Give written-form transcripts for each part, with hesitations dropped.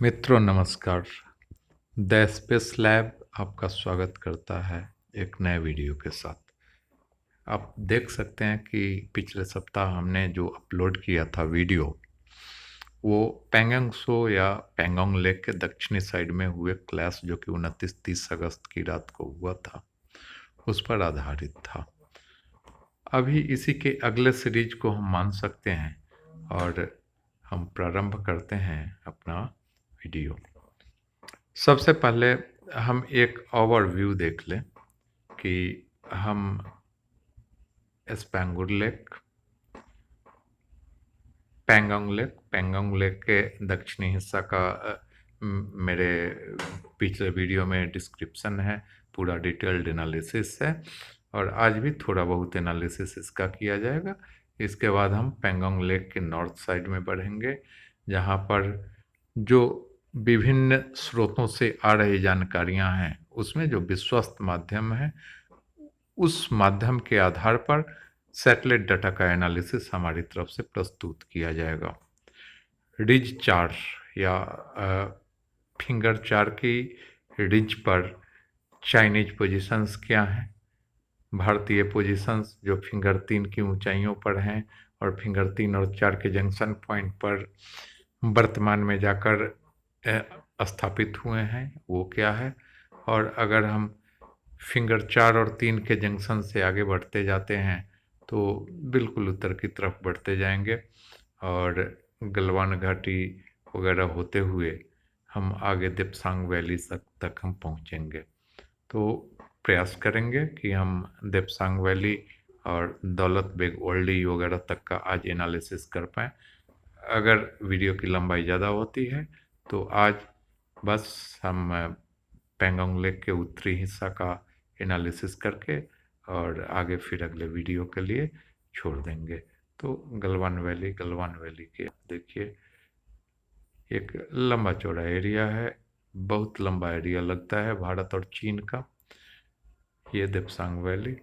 मित्रों नमस्कार। The space lab आपका स्वागत करता है एक नए वीडियो के साथ। आप देख सकते हैं कि पिछले सप्ताह हमने जो अपलोड किया था वीडियो, वो पैंगोंग त्सो या पैंगोंग लेक के दक्षिणी साइड में हुए क्लैश जो कि 29-30 अगस्त की रात को हुआ था, उस पर आधारित था। अभी इसी के अगले सीरीज को हम मान सकते हैं और हम प्रारंभ करते हैं अपना वीडियो। सबसे पहले हम एक ओवरव्यू देख लें कि हम स्पैंगुर लेक, पैंगोंग लेक के दक्षिणी हिस्सा का मेरे पिछले वीडियो में डिस्क्रिप्शन है, पूरा डिटेल्ड एनालिसिस है और आज भी थोड़ा बहुत एनालिसिस इसका किया जाएगा। इसके बाद हम पैंगोंग लेक के नॉर्थ साइड में बढ़ेंगे, जहाँ पर जो विभिन्न स्रोतों से आ रही जानकारियां हैं, उसमें जो विश्वस्त माध्यम है, उस माध्यम के आधार पर सैटेलाइट डाटा का एनालिसिस हमारी तरफ से प्रस्तुत किया जाएगा। रिज 4 या फिंगर 4 की रिज पर चाइनीज पोजीशंस क्या हैं, भारतीय पोजीशंस जो फिंगर 3 की ऊंचाइयों पर हैं और फिंगर 3 और 4 के जंक्शन पॉइंट पर वर्तमान में जाकर स्थापित हुए हैं, वो क्या है। और अगर हम फिंगर 4 और 3 के जंक्शन से आगे बढ़ते जाते हैं तो बिल्कुल उत्तर की तरफ बढ़ते जाएंगे और गलवान घाटी वगैरह होते हुए हम आगे देप्सांग वैली तक हम पहुंचेंगे। तो प्रयास करेंगे कि हम देप्सांग वैली और दौलत बेग ओल्डी वगैरह तक का आज एनालिसिस कर पाएँ। अगर वीडियो की लंबाई ज़्यादा होती है तो आज बस हम पैंगोंग लेक के उत्तरी हिस्सा का एनालिसिस करके और आगे फिर अगले वीडियो के लिए छोड़ देंगे। तो गलवान वैली के देखिए एक लंबा चौड़ा एरिया है, बहुत लंबा एरिया लगता है भारत और चीन का। ये देप्सांग वैली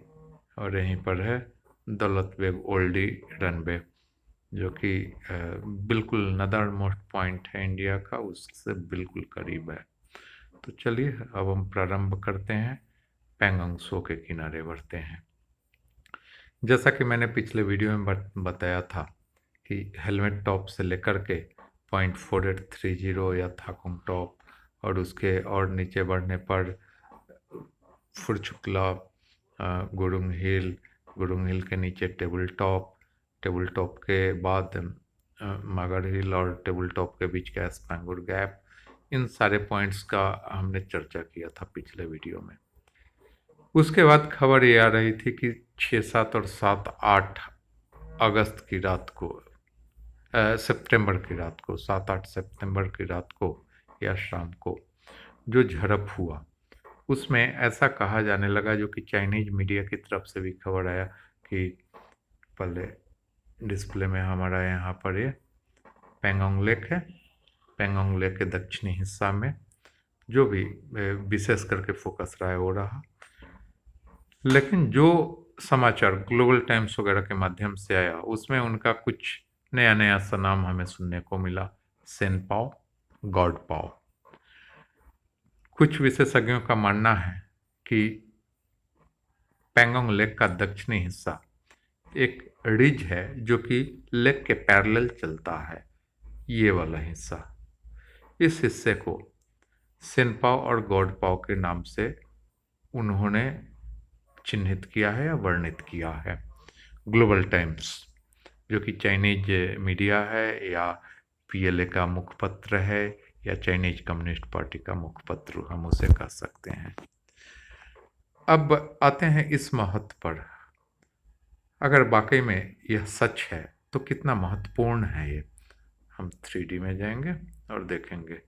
और यहीं पर है दौलत बेग ओल्डी रनवे, जो कि बिल्कुल नदर मोस्ट पॉइंट है इंडिया का, उससे बिल्कुल करीब है। तो चलिए अब हम प्रारंभ करते हैं, पैंगोंग त्सो के किनारे बढ़ते हैं। जैसा कि मैंने पिछले वीडियो में बताया था कि हेलमेट टॉप से लेकर के पॉइंट 4830 या थाकुंग टॉप और उसके और नीचे बढ़ने पर फुरचुकला, गुरुंग हिल के नीचे टेबल टॉप के बाद मगर हिल और टेबल टॉप के बीच का स्पैंगुर गैप, इन सारे पॉइंट्स का हमने चर्चा किया था पिछले वीडियो में। उसके बाद खबर ये आ रही थी कि 6, 7 और 7, 8 अगस्त की रात को, सितंबर की रात को, 7-8 सितंबर की रात को या शाम को जो झड़प हुआ, उसमें ऐसा कहा जाने लगा, जो कि चाइनीज मीडिया की तरफ से भी खबर आया कि पहले डिस्प्ले में हमारा यहाँ पर ये पैंगोंग लेक है। पैंगोंग लेक के दक्षिणी हिस्सा में जो भी विशेष करके फोकस रहा है हो रहा, लेकिन जो समाचार ग्लोबल टाइम्स वगैरह के माध्यम से आया उसमें उनका कुछ नया नया सा नाम हमें सुनने को मिला, सेनपाओ, गॉड पाओ। कुछ विशेषज्ञों का मानना है कि पैंगोंग लेक का दक्षिणी हिस्सा एक रिज है जो कि लेक के पैरेलल चलता है, ये वाला हिस्सा। इस हिस्से को सेनपाओ और गॉड पाओ के नाम से उन्होंने चिन्हित किया है या वर्णित किया है। ग्लोबल टाइम्स जो कि चाइनीज मीडिया है या पीएलए का मुखपत्र है या चाइनीज कम्युनिस्ट पार्टी का मुखपत्र, हम उसे कह सकते हैं। अब आते हैं इस महत्व पर। अगर वाकई में यह सच है तो कितना महत्वपूर्ण है ये। हम 3D में जाएंगे और देखेंगे।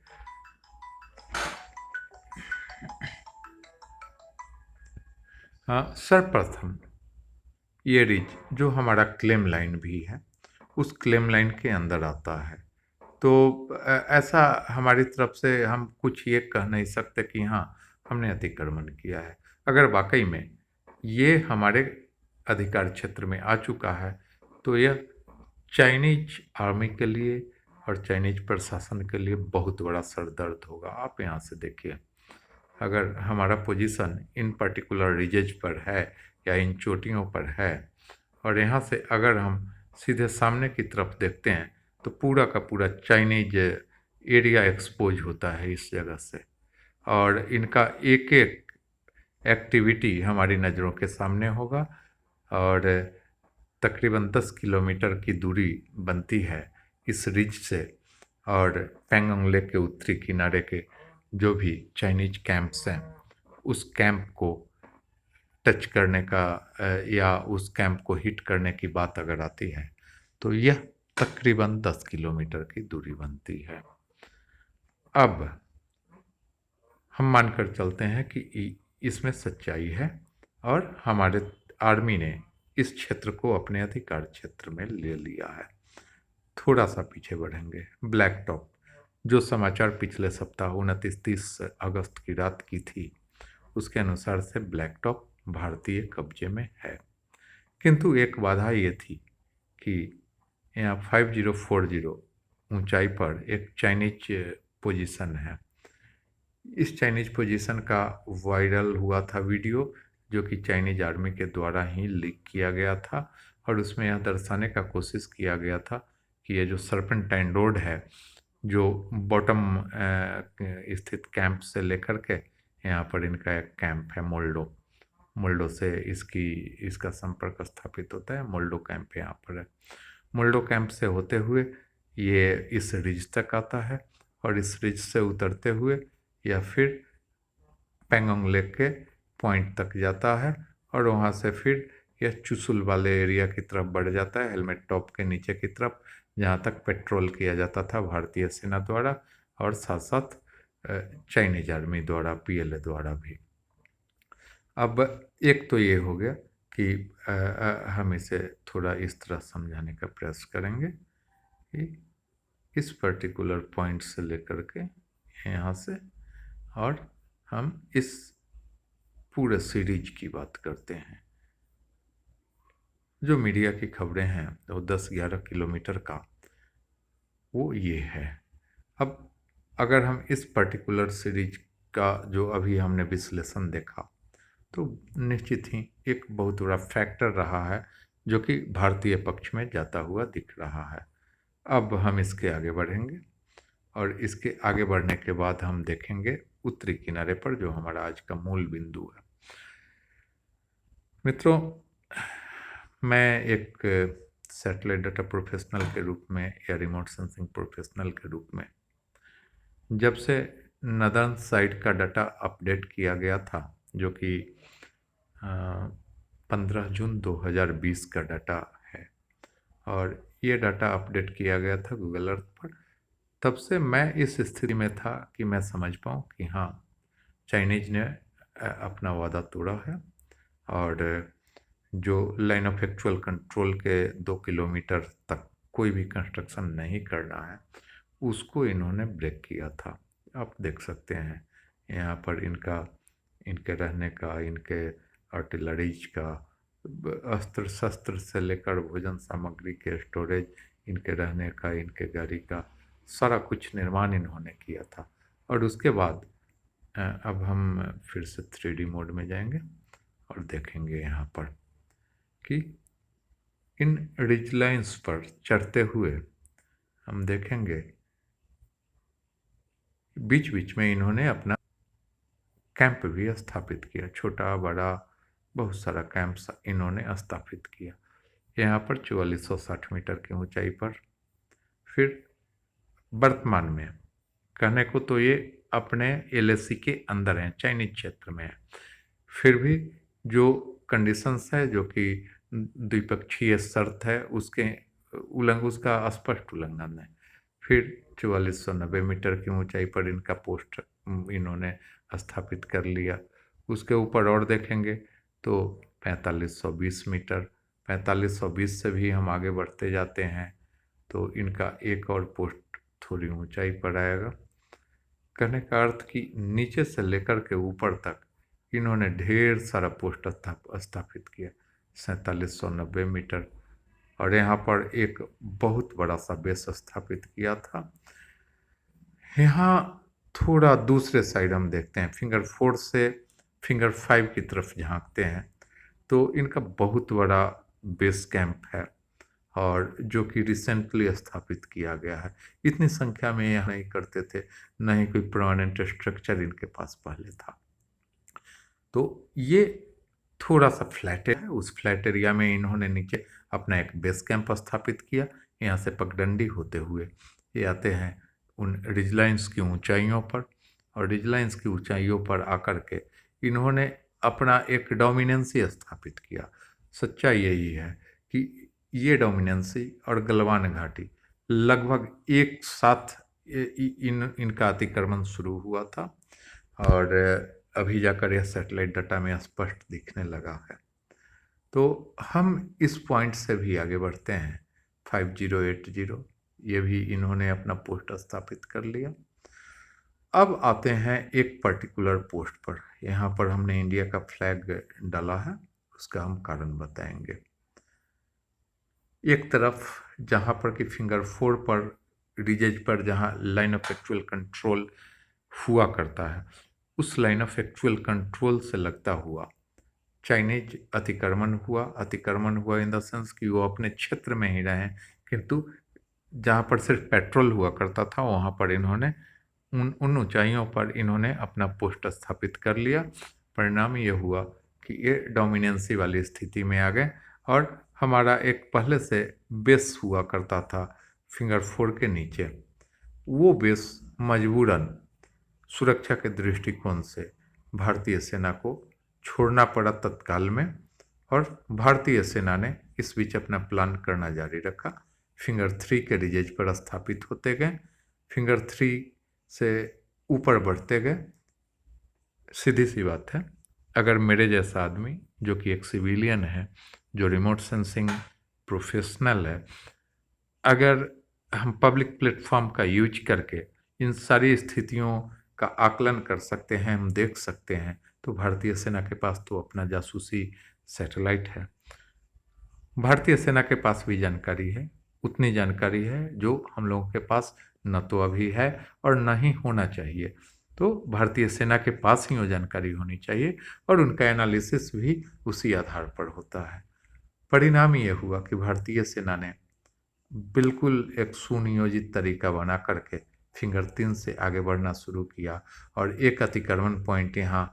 सर्वप्रथम ये रिज जो हमारा क्लेम लाइन भी है, उस क्लेम लाइन के अंदर आता है। तो ऐसा हमारी तरफ से हम कुछ ये कह नहीं सकते कि हाँ हमने अतिक्रमण किया है। अगर वाकई में ये हमारे अधिकार क्षेत्र में आ चुका है तो यह चाइनीज आर्मी के लिए और चाइनीज प्रशासन के लिए बहुत बड़ा सर दर्द होगा। आप यहाँ से देखिए, अगर हमारा पोजीशन इन पर्टिकुलर रिजेज पर है या इन चोटियों पर है, और यहाँ से अगर हम सीधे सामने की तरफ देखते हैं तो पूरा का पूरा चाइनीज एरिया एक्सपोज होता है इस जगह से, और इनका एक एक एक्टिविटी हमारी नज़रों के सामने होगा। और तकरीबन 10 किलोमीटर की दूरी बनती है इस रिज से, और पैंगोंग लेक के उत्तरी किनारे के जो भी चाइनीज कैंप्स हैं उस कैंप को टच करने का या उस कैंप को हिट करने की बात अगर आती है तो यह तकरीबन 10 किलोमीटर की दूरी बनती है। अब हम मानकर चलते हैं कि इसमें सच्चाई है और हमारे आर्मी ने इस क्षेत्र को अपने अधिकार क्षेत्र में ले लिया है। थोड़ा सा पीछे बढ़ेंगे, ब्लैक टॉप, जो समाचार पिछले सप्ताह 29-30 अगस्त की रात की थी उसके अनुसार से ब्लैक टॉप भारतीय कब्जे में है, किंतु एक बाधा ये थी कि यहाँ 5040 ऊंचाई पर एक चाइनीज पोजीशन है। इस चाइनीज पोजीशन का वायरल हुआ था वीडियो, जो कि चाइनीज आर्मी के द्वारा ही लीक किया गया था, और उसमें यह दर्शाने का कोशिश किया गया था कि ये जो सर्पेंटाइन रोड है, जो बॉटम स्थित कैंप से लेकर के यहाँ पर इनका एक कैंप है मोल्डो से इसका संपर्क स्थापित होता है। मोल्डो कैंप यहाँ पर है। मोल्डो कैंप से होते हुए ये इस रिज तक आता है, और इस रिज से उतरते हुए या फिर पैंगोंग लेक के पॉइंट तक जाता है, और वहाँ से फिर यह चुसुल वाले एरिया की तरफ बढ़ जाता है, हेलमेट टॉप के नीचे की तरफ, जहाँ तक पेट्रोल किया जाता था भारतीय सेना द्वारा और साथ साथ चाइनीज आर्मी द्वारा, पीएलए द्वारा भी। अब एक तो ये हो गया कि हम इसे थोड़ा इस तरह समझाने का प्रयास करेंगे कि इस पर्टिकुलर पॉइंट से लेकर के यहाँ से, और हम इस पूरे सीरीज की बात करते हैं। जो मीडिया की खबरें हैं वो 10-11 किलोमीटर का वो ये है। अब अगर हम इस पर्टिकुलर सीरीज का जो अभी हमने विश्लेषण देखा तो निश्चित ही एक बहुत बड़ा फैक्टर रहा है जो कि भारतीय पक्ष में जाता हुआ दिख रहा है। अब हम इसके आगे बढ़ेंगे, और इसके आगे बढ़ने के बाद हम देखेंगे उत्तरी किनारे पर जो हमारा आज का मूल बिंदु है। मित्रों, मैं एक सैटेलाइट डाटा प्रोफेशनल के रूप में या रिमोट सेंसिंग प्रोफेशनल के रूप में जब से नदर्न साइड का डाटा अपडेट किया गया था, जो कि 15 जून 2020 का डाटा है, और ये डाटा अपडेट किया गया था गूगल अर्थ पर, तब से मैं इस स्थिति में था कि मैं समझ पाऊँ कि हाँ, चाइनीज ने अपना वादा तोड़ा है, और जो लाइन ऑफ एक्चुअल कंट्रोल के 2 किलोमीटर तक कोई भी कंस्ट्रक्शन नहीं करना है उसको इन्होंने ब्रेक किया था। आप देख सकते हैं यहाँ पर इनके रहने का, इनके आर्टिलरीज का, अस्त्र शस्त्र से लेकर भोजन सामग्री के स्टोरेज, इनके रहने का, इनके गाड़ी का सारा कुछ निर्माण इन्होंने किया था। और उसके बाद अब हम फिर से 3D मोड में जाएंगे और देखेंगे यहाँ पर कि इन रिज लाइन्स पर चढ़ते हुए हम देखेंगे बीच बीच में इन्होंने अपना कैंप भी स्थापित किया। छोटा बड़ा बहुत सारा कैंप इन्होंने स्थापित किया यहाँ पर 4460 मीटर की ऊंचाई पर। फिर वर्तमान में कहने को तो ये अपने एलएसी के अंदर हैं, चाइनीज क्षेत्र में है, फिर भी जो कंडीशंस है, जो कि द्विपक्षीय शर्त है, उसका स्पष्ट उल्लंघन है। फिर 4490 मीटर की ऊंचाई पर इनका पोस्ट इन्होंने स्थापित कर लिया। उसके ऊपर और देखेंगे तो 4520 मीटर, 4520 से भी हम आगे बढ़ते जाते हैं तो इनका एक और पोस्ट थोड़ी ऊंचाई पर आएगा। कहने का अर्थ कि नीचे से लेकर के ऊपर तक इन्होंने ढेर सारा पोस्ट स्थापित किया। 4790 मीटर, और यहाँ पर एक बहुत बड़ा सा बेस स्थापित किया था। यहाँ थोड़ा दूसरे साइड हम देखते हैं, फिंगर 4 से फिंगर 5 की तरफ झांकते हैं, तो इनका बहुत बड़ा बेस कैंप है और जो कि रिसेंटली स्थापित किया गया है। इतनी संख्या में यह नहीं करते थे, न ही कोई परमानेंट स्ट्रक्चर इनके पास पहले था। तो ये थोड़ा सा फ्लैट है, उस फ्लैट एरिया में इन्होंने नीचे अपना एक बेस कैंप स्थापित किया। यहाँ से पगडंडी होते हुए ये आते हैं उन रिजलाइंस की ऊंचाइयों पर, और रिजलाइंस की ऊंचाइयों पर आकर के इन्होंने अपना एक डोमिनेंसी स्थापित किया। सच्चाई यही है कि ये डोमिनेंसी और गलवान घाटी लगभग एक साथ इनका अतिक्रमण शुरू हुआ था, और अभी जाकर यह सैटेलाइट डाटा में स्पष्ट दिखने लगा है। तो हम इस पॉइंट से भी आगे बढ़ते हैं। 5080 ये भी इन्होंने अपना पोस्ट स्थापित कर लिया। अब आते हैं एक पर्टिकुलर पोस्ट पर। यहाँ पर हमने इंडिया का फ्लैग डाला है, उसका हम कारण बताएंगे। एक तरफ जहाँ पर कि फिंगर 4 पर रिजेज पर जहाँ लाइन ऑफ एक्चुअल कंट्रोल हुआ करता है, उस लाइन ऑफ एक्चुअल कंट्रोल से लगता हुआ चाइनीज अतिक्रमण हुआ इन द सेंस कि वो अपने क्षेत्र में ही रहे, किंतु जहाँ पर सिर्फ पेट्रोल हुआ करता था वहाँ पर इन्होंने उन ऊंचाइयों पर इन्होंने अपना पोस्ट स्थापित कर लिया। परिणाम ये हुआ कि ये डोमिनेंसी वाली स्थिति में आ गए, और हमारा एक पहले से बेस हुआ करता था फिंगर 4 के नीचे, वो बेस मजबूरन सुरक्षा के दृष्टिकोण से भारतीय सेना को छोड़ना पड़ा तत्काल में, और भारतीय सेना ने इस बीच अपना प्लान करना जारी रखा। फिंगर 3 के रिजेज पर स्थापित होते गए, फिंगर 3 से ऊपर बढ़ते गए। सीधी सी बात है, अगर मेरे जैसा आदमी जो कि एक सिविलियन है, जो रिमोट सेंसिंग प्रोफेशनल है, अगर हम पब्लिक प्लेटफॉर्म का यूज करके इन सारी स्थितियों का आकलन कर सकते हैं, हम देख सकते हैं, तो भारतीय सेना के पास तो अपना जासूसी सैटेलाइट है। भारतीय सेना के पास भी जानकारी है, उतनी जानकारी है जो हम लोगों के पास न तो अभी है और न ही होना चाहिए। तो भारतीय सेना के पास ही वो जानकारी होनी चाहिए, और उनका एनालिसिस भी उसी आधार पर होता है। परिणाम ये हुआ कि भारतीय सेना ने बिल्कुल एक सुनियोजित तरीका बना करके फिंगर 3 से आगे बढ़ना शुरू किया, और एक अतिक्रमण पॉइंट यहाँ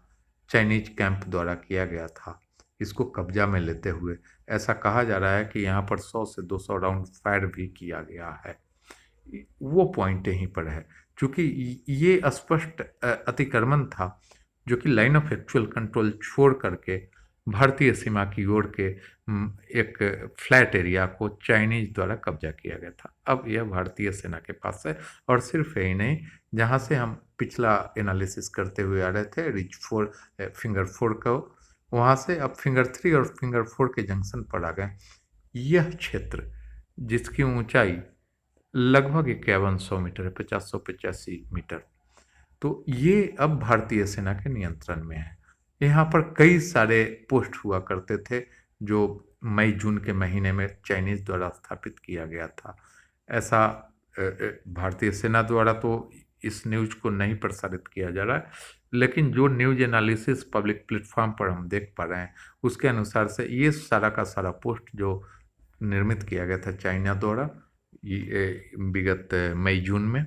चाइनीज कैंप द्वारा किया गया था, इसको कब्जा में लेते हुए ऐसा कहा जा रहा है कि यहाँ पर 100 से 200 राउंड फायर भी किया गया है। वो पॉइंट यहीं पर है, क्योंकि ये स्पष्ट अतिक्रमण था जो कि लाइन ऑफ एक्चुअल कंट्रोल छोड़ करके भारतीय सीमा की ओर के एक फ्लैट एरिया को चाइनीज द्वारा कब्जा किया गया था। अब यह भारतीय सेना के पास है, और सिर्फ यही नहीं, जहाँ से हम पिछला एनालिसिस करते हुए आ रहे थे रिच 4 फिंगर 4 को, वहाँ से अब फिंगर 3 और फिंगर 4 के जंक्शन पर आ गए। यह क्षेत्र जिसकी ऊंचाई लगभग 5100 मीटर है, 5085 मीटर, तो ये अब भारतीय सेना के नियंत्रण में है। यहाँ पर कई सारे पोस्ट हुआ करते थे जो मई जून के महीने में चाइनीज द्वारा स्थापित किया गया था। ऐसा भारतीय सेना द्वारा तो इस न्यूज को नहीं प्रसारित किया जा रहा है, लेकिन जो न्यूज एनालिसिस पब्लिक प्लेटफॉर्म पर हम देख पा रहे हैं उसके अनुसार से ये सारा का सारा पोस्ट जो निर्मित किया गया था चाइना द्वारा विगत मई जून में,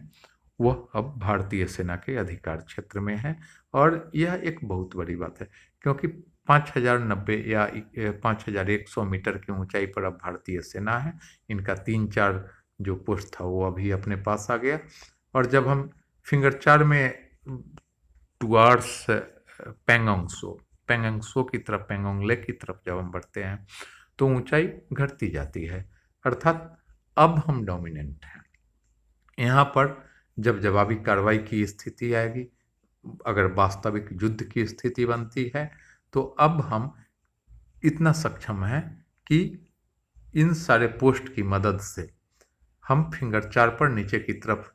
वह अब भारतीय सेना के अधिकार क्षेत्र में है। और यह एक बहुत बड़ी बात है, क्योंकि 5090 या 5100 मीटर की ऊंचाई पर अब भारतीय सेना है। इनका 3-4 जो पोस्ट था वो अभी अपने पास आ गया, और जब हम फिंगर 4 में टुवार्ड्स पेंगोंग सो की तरफ, पेंगोंग लेक की तरफ जब हम बढ़ते हैं तो ऊंचाई घटती जाती है, अर्थात अब हम डोमिनेंट हैं। यहाँ पर जब जवाबी कार्रवाई की स्थिति आएगी, अगर वास्तविक युद्ध की स्थिति बनती है, तो अब हम इतना सक्षम हैं कि इन सारे पोस्ट की मदद से हम फिंगर 4 पर नीचे की तरफ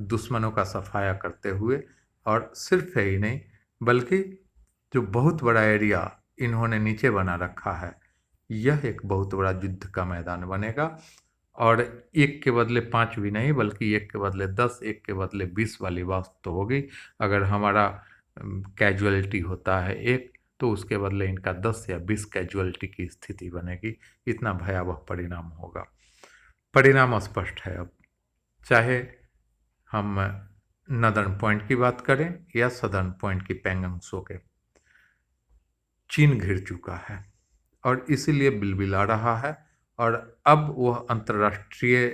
दुश्मनों का सफाया करते हुए, और सिर्फ यही नहीं बल्कि जो बहुत बड़ा एरिया इन्होंने नीचे बना रखा है, यह एक बहुत बड़ा युद्ध का मैदान बनेगा और एक के बदले 5 भी नहीं बल्कि एक के बदले 10, एक के बदले 20 वाली बात तो होगी। अगर हमारा कैजुअलिटी होता है एक, तो उसके बदले इनका 10 या 20 कैजुअलिटी की स्थिति बनेगी। इतना भयावह परिणाम होगा। परिणाम स्पष्ट है अब, चाहे हम नॉर्दर्न पॉइंट की बात करें या सदर्न पॉइंट की पैंगोंग त्सो के। चीन घिर चुका है और इसीलिए बिलबिला रहा है और अब वह अंतर्राष्ट्रीय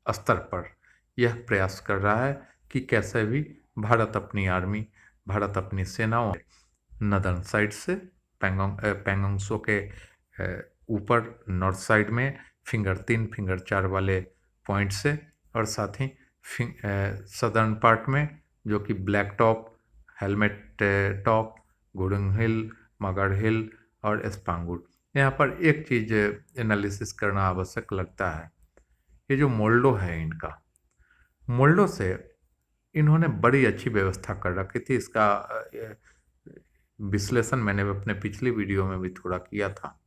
स्तर पर यह प्रयास कर रहा है कि कैसे भी भारत अपनी आर्मी, भारत अपनी सेनाओं नॉर्दर्न साइड से पैंगोंग त्सो के ऊपर नॉर्थ साइड में फिंगर 3, फिंगर 4 वाले पॉइंट से और साथ ही सदर्न पार्ट में जो कि ब्लैक टॉप, हेलमेट टॉप, गुडुंग हिल, मगर हिल और स्पांगुर। यहाँ पर एक चीज़ एनालिसिस करना आवश्यक लगता है। ये जो मोल्डो है इनका, मोल्डो से इन्होंने बड़ी अच्छी व्यवस्था कर रखी थी। इसका विश्लेषण मैंने अपने पिछली वीडियो में भी थोड़ा किया था।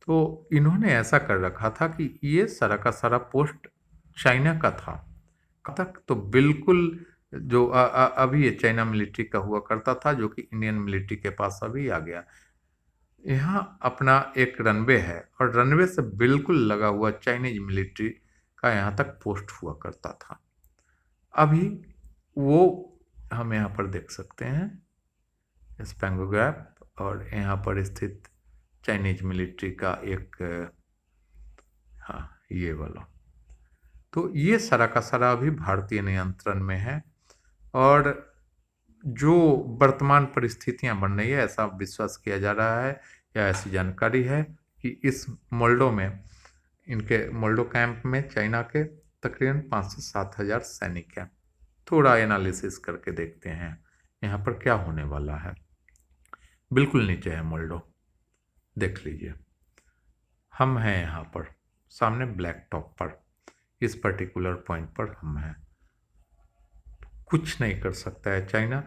तो इन्होंने ऐसा कर रखा था कि ये सारा का सारा पोस्ट चाइना का था। तक तो बिल्कुल जो अभी ये चाइना मिलिट्री का हुआ करता था, जो कि इंडियन मिलिट्री के पास अभी आ गया। यहाँ अपना एक रनवे है और रनवे से बिल्कुल लगा हुआ चाइनीज मिलिट्री का यहाँ तक पोस्ट हुआ करता था। अभी वो हम यहाँ पर देख सकते हैं स्पैंगो गैप और यहाँ पर स्थित चाइनीज मिलिट्री का एक, हाँ ये वाला। तो ये सारा का सारा अभी भारतीय नियंत्रण में है और जो वर्तमान परिस्थितियां बन रही है, ऐसा विश्वास किया जा रहा है या ऐसी जानकारी है कि इस मोल्डो में, इनके मोल्डो कैंप में चाइना के तकरीबन 5 से 7 हज़ार सैनिक हैं। थोड़ा एनालिसिस करके देखते हैं यहाँ पर क्या होने वाला है। बिल्कुल नीचे है मोल्डो, देख लीजिए। हम हैं यहाँ पर सामने ब्लैक टॉप पर, इस पर्टिकुलर पॉइंट पर हम हैं। कुछ नहीं कर सकता है चाइना।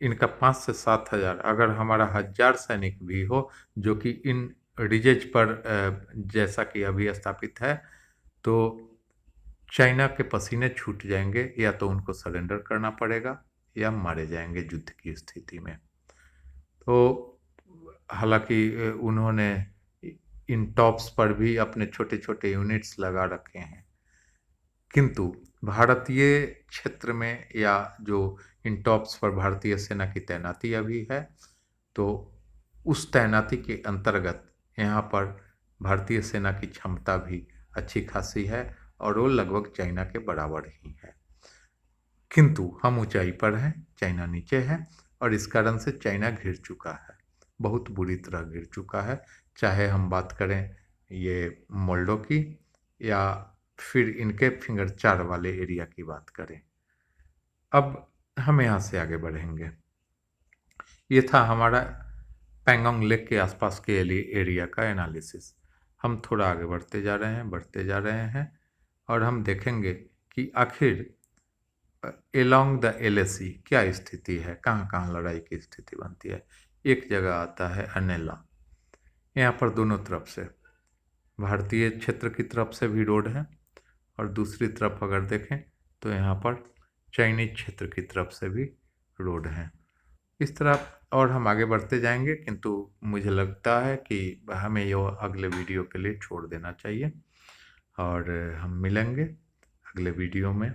इनका 5 से 7 हज़ार, अगर हमारा 1000 सैनिक भी हो जो कि इन रिजेज पर जैसा कि अभी स्थापित है, तो चाइना के पसीने छूट जाएंगे, या तो उनको सरेंडर करना पड़ेगा या मारे जाएंगे युद्ध की स्थिति में। तो हालांकि उन्होंने इन टॉप्स पर भी अपने छोटे छोटे यूनिट्स लगा रखे हैं, किंतु भारतीय क्षेत्र में या जो इन टॉप्स पर भारतीय सेना की तैनाती अभी है, तो उस तैनाती के अंतर्गत यहाँ पर भारतीय सेना की क्षमता भी अच्छी खासी है और वो लगभग चाइना के बराबर ही है। किंतु हम ऊंचाई पर हैं, चाइना नीचे है और इस कारण से चाइना घिर चुका है, बहुत बुरी तरह घिर चुका है। चाहे हम बात करें ये मोल्डो की या फिर इनके फिंगर 4 वाले एरिया की बात करें। अब हम यहाँ से आगे बढ़ेंगे। ये था हमारा पैंगोंग लेक के आसपास के एरिया का एनालिसिस। हम थोड़ा आगे बढ़ते जा रहे हैं और हम देखेंगे कि आखिर एलोंग द LAC क्या स्थिति है, कहाँ कहाँ लड़ाई की स्थिति बनती है। एक जगह आता है अनेला, यहाँ पर दोनों तरफ से भारतीय क्षेत्र की तरफ से भी रोड है और दूसरी तरफ अगर देखें तो यहाँ पर चाइनीज क्षेत्र की तरफ से भी रोड है। इस तरह और हम आगे बढ़ते जाएंगे, किंतु मुझे लगता है कि हमें ये अगले वीडियो के लिए छोड़ देना चाहिए और हम मिलेंगे अगले वीडियो में।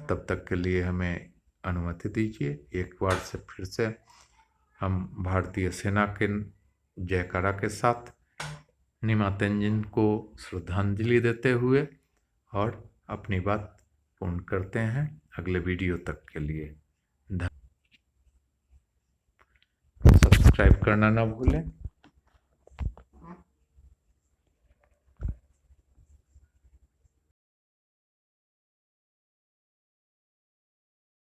तब तक के लिए हमें अनुमति दीजिए। एक बार से फिर से हम भारतीय सेना के जयकारा के साथ निमा तेंजिन को श्रद्धांजलि देते हुए और अपनी बात पूर्ण करते हैं। अगले वीडियो तक के लिए सब्सक्राइब करना ना भूलें।